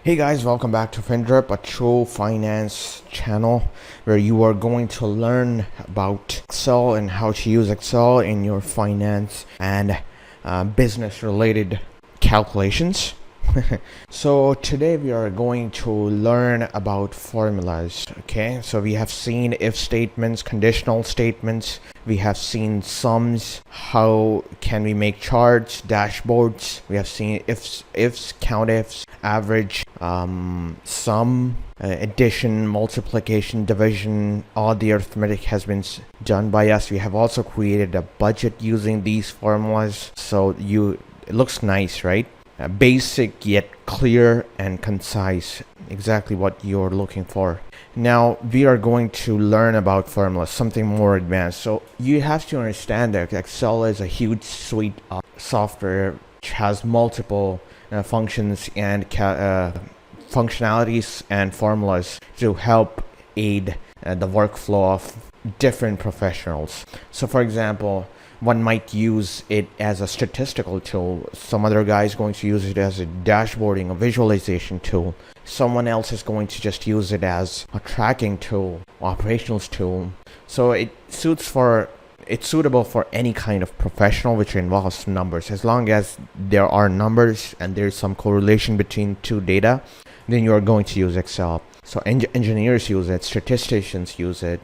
Hey guys, welcome back to findrip, a true finance channel where you are going to learn about Excel and how to use Excel in your finance and business related calculations. So today we are going to learn about formulas. Okay, so we have seen if statements, conditional statements, we have seen sums, how can we make charts, dashboards, we have seen ifs, countifs, average, sum, addition, multiplication, division. All the arithmetic has been done by us. We have also created a budget using these formulas, so it looks nice, right? Basic yet clear and concise, exactly what you're looking for. Now we are going to learn about formulas, something more advanced. So you have to understand that Excel is a huge suite of software which has multiple functions and functionalities and formulas to help aid the workflow of different professionals. So for example, one might use it as a statistical tool. Some other guy is going to use it as a dashboarding, a visualization tool. Someone else is going to just use it as a tracking tool, operations tool. So it's suitable for any kind of professional which involves numbers. As long as there are numbers and there's some correlation between two data, then you're going to use Excel. So engineers use it, statisticians use it,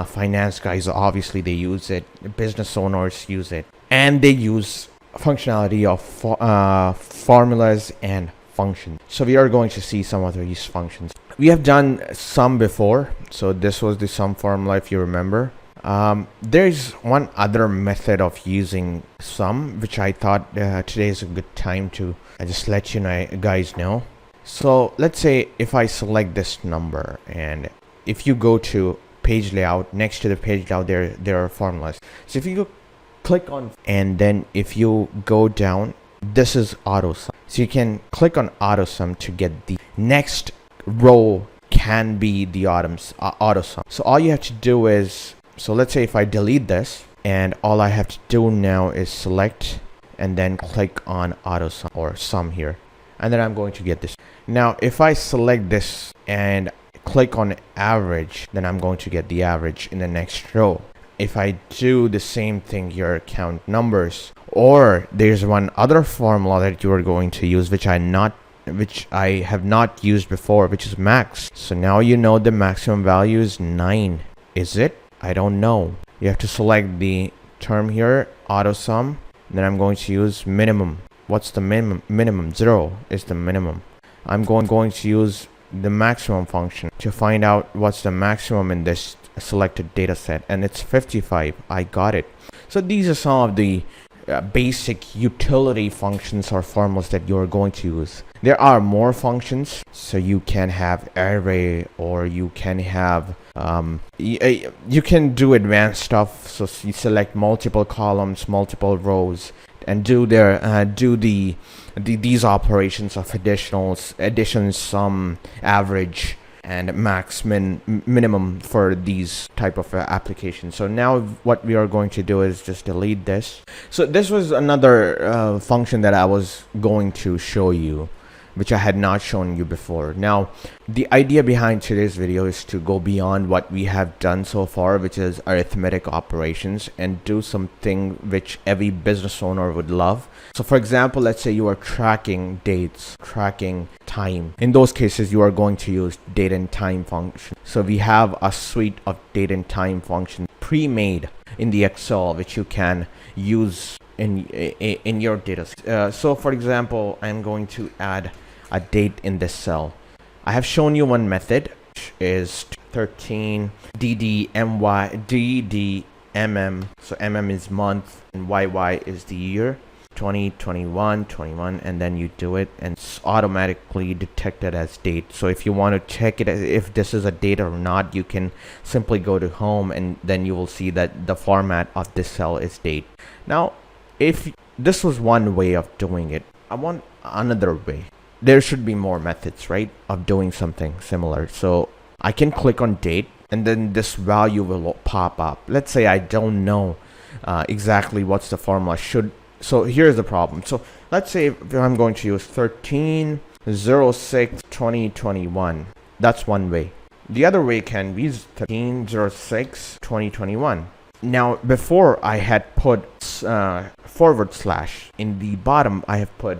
finance guys, obviously they use it, business owners use it, and they use functionality of formulas and functions. So we are going to see some of these functions. We have done sum before, so this was the sum formula if you remember. There's one other method of using sum which I thought today is a good time to just let you guys know. So let's say if I select this number, and if you go to page layout, next to the page layout there are formulas. So if you go click on, and then if you go down, this is auto sum. So you can click on auto sum to get the next row can be the auto sum. So all you have to do is, so let's say if I delete this, and all I have to do now is select and then click on auto sum or sum here, and then I'm going to get this. Now if I select this and click on average, then I'm going to get the average in the next row. If I do the same thing here, count numbers, or there's one other formula that you are going to use which I have not used before, which is max. So now you know the maximum value is 9. Is it? I don't know. You have to select the term here, auto sum. Then I'm going to use minimum. What's the minimum? 0 is the minimum. I'm going to use the maximum function to find out what's the maximum in this selected data set, and it's 55. I got it. So these are some of the basic utility functions or formulas that you're going to use. There are more functions, so you can have array, or you can have you can do advanced stuff. So you select multiple columns, multiple rows, and do these operations of addition, sum, average, and max, minimum for these type of applications. So now what we are going to do is just delete this. So this was another function that I was going to show you, which I had not shown you before. Now the idea behind today's video is to go beyond what we have done so far, which is arithmetic operations, and do something which every business owner would love. So for example, let's say you are tracking dates, tracking time. In those cases, you are going to use date and time function. So we have a suite of date and time functions pre-made in the Excel, which you can use in your data. So for example, I'm going to add a date in this cell. I have shown you one method, which is 13 DDMM. So MM is month and YY is the year. 2021 21, and then you do it, and it's automatically detected as date. So if you want to check it if this is a date or not, you can simply go to home, and then you will see that the format of this cell is date. Now if this was one way of doing it, I want another way. There should be more methods, right, of doing something similar. So I can click on date, and then this value will pop up. Let's say I don't know exactly what's the formula. So here's the problem. So let's say if I'm going to use 13 06/2021. That's one way. The other way can be 13/06/2021. Now, before I had put forward slash. In the bottom, I have put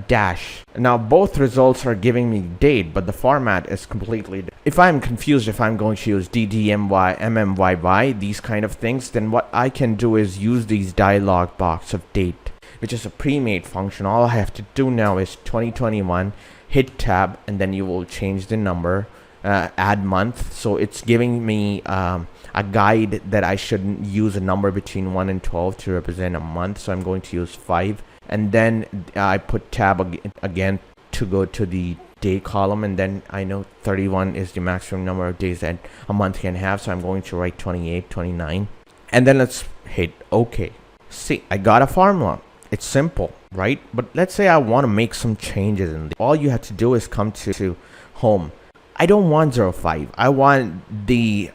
dash. Now, both results are giving me date, but the format is completely different. If I'm confused if I'm going to use DDMY, MMYY, these kind of things, then what I can do is use these dialog box of date, which is a pre-made function. All I have to do now is 2021, hit tab, and then you will change the number, add month. So it's giving me a guide that I shouldn't use a number between 1 and 12 to represent a month. So I'm going to use 5. And then I put tab again to go to the day column. And then I know 31 is the maximum number of days that a month can have. So I'm going to write 28, 29. And then let's hit OK. See, I got a formula. It's simple, right? But let's say I want to make some changes in the, all you have to do is come to home. I don't want 05. I want the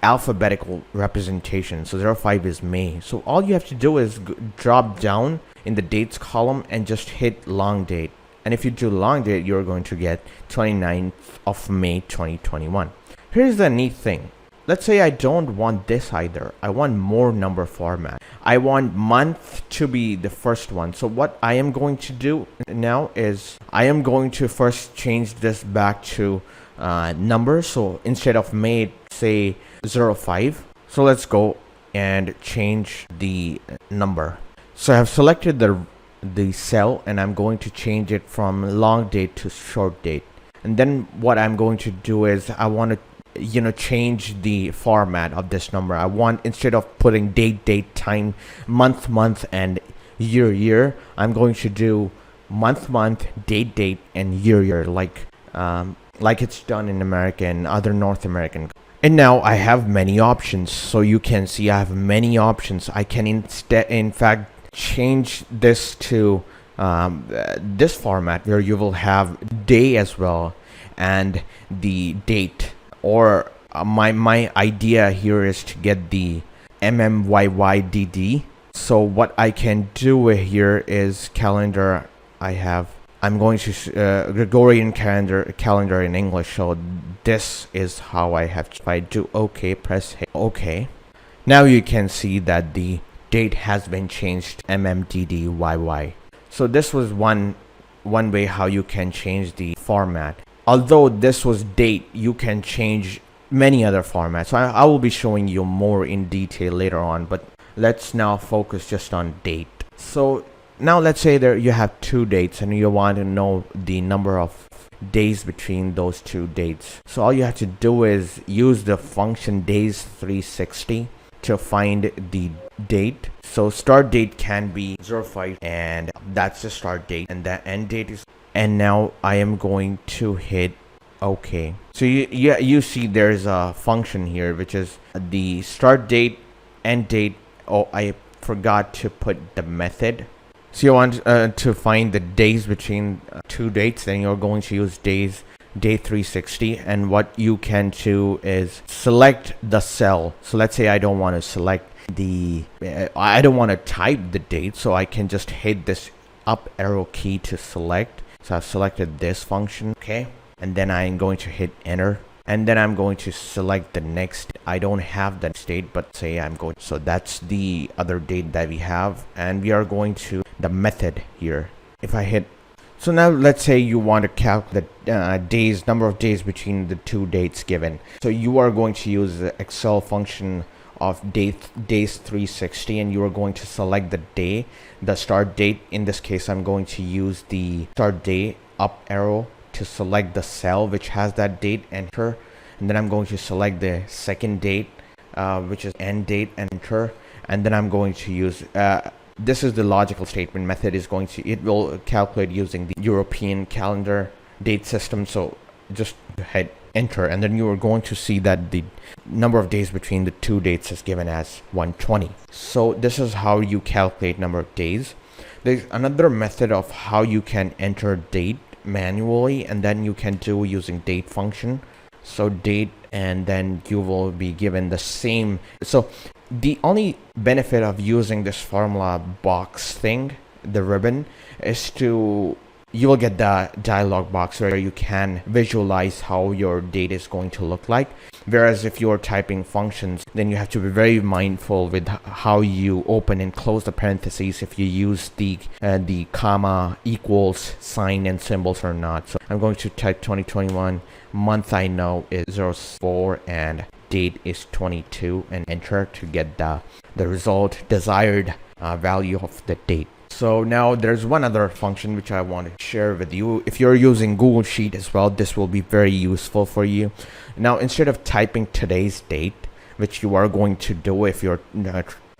alphabetical representation. So 05 is May. So all you have to do is drop down in the dates column and just hit long date. And if you do long date, you're going to get 29th of May 2021. Here's the neat thing. Let's say I don't want this either. I want more number format. I want month to be the first one. So what I am going to do now is I am going to first change this back to numbers. So instead of May, say 05. So let's go and change the number. So I have selected the cell and I'm going to change it from long date to short date. And then what I'm going to do is I want to change the format of this number. I want, instead of putting date, time, month, and year, I'm going to do month, date, and year, like it's done in America and other North American. And now I have many options. So you can see I have many options. I can in fact change this to this format where you will have day as well and the date. Or my idea here is to get the MMYYDD. So what I can do here is calendar. I'm going to Gregorian calendar in English. So this is how I have. If I do OK, press OK. Now you can see that the date has been changed to MMDDYY. So this was one way how you can change the format. Although this was date, you can change many other formats. So I will be showing you more in detail later on, but let's now focus just on date. So now let's say there you have two dates and you want to know the number of days between those two dates. So all you have to do is use the function days360 to find the date. So start date can be 05 and that's the start date, and the end date is. And now I am going to hit OK. So you see there's a function here which is the start date, end date. Oh, I forgot to put the method. So you want to find the days between two dates, then you're going to use day360. And what you can do is select the cell. So let's say I don't want to select I don't want to type the date, so I can just hit this up arrow key to select. So I've selected this function, okay? And then I'm going to hit enter. And then I'm going to select the next. I don't have that date, but say I'm going. So that's the other date that we have. And we are going to the method here. If I hit. So now let's say you want to calculate the number of days between the two dates given. So you are going to use the Excel function of days360, and you are going to select the day, the start date. In this case, I'm going to use the start day up arrow to select the cell which has that date, enter. And then I'm going to select the second date, which is end date, enter. And then I'm going to use this is the logical statement. Method is going to, it will calculate using the European calendar date system. So just hit enter, and then you are going to see that the number of days between the two dates is given as 120. So this is how you calculate number of days. There's another method of how you can enter date manually, and then you can do using date function. So date, and then you will be given the same. So the only benefit of using this formula box thing, the ribbon, is to you will get the dialog box where you can visualize how your date is going to look like. Whereas if you're typing functions, then you have to be very mindful with how you open and close the parentheses, if you use the comma, equals, sign and symbols or not. So I'm going to type 2021, month I know is 04 and date is 22, and enter to get the result desired value of the date. So now there's one other function which I want to share with you. If you're using Google Sheet as well, this will be very useful for you. Now, instead of typing today's date, which you are going to do if you're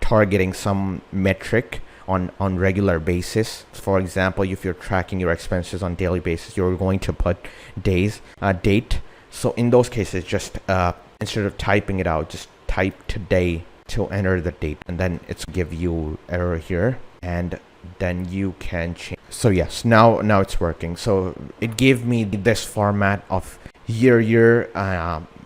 targeting some metric on regular basis, for example, if you're tracking your expenses on daily basis, you're going to put date. So in those cases, just instead of typing it out, just type today to enter the date, and then it's give you error here, and then you can change. So yes, now it's working. So it gave me this format of year,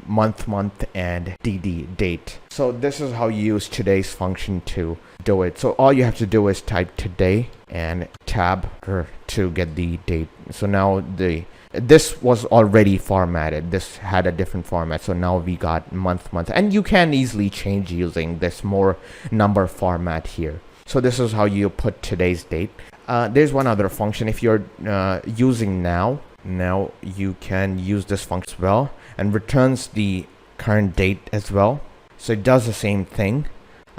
month, and date. So this is how you use today's function to do it. So all you have to do is type today and tab to get the date. So now this was already formatted. This had a different format. So now we got month, and you can easily change using this more number format here. So this is how you put today's date. There's one other function. If you're using now you can use this function as well, and returns the current date as well. So it does the same thing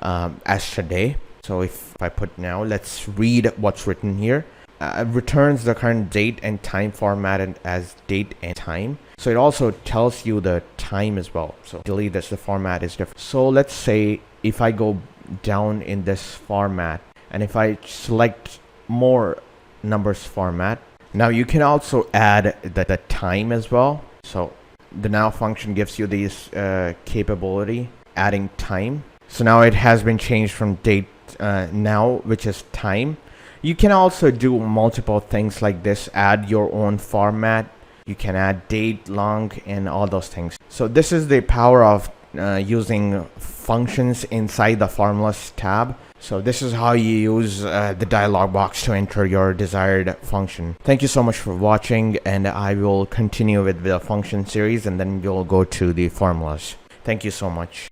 as today. So if I put now, let's read what's written here. Returns the current date and time formatted as date and time. So it also tells you the time as well. So delete this, the format is different. So let's say if I go down in this format, and if I select more numbers format, now you can also add the time as well. So the now function gives you this capability, adding time. So now it has been changed from date now, which is time. You can also do multiple things like this, add your own format. You can add date, long, and all those things. So this is the power of using functions inside the formulas tab. So this is how you use the dialog box to enter your desired function. Thank you so much for watching, and I will continue with the function series, and then we'll go to the formulas. Thank you so much.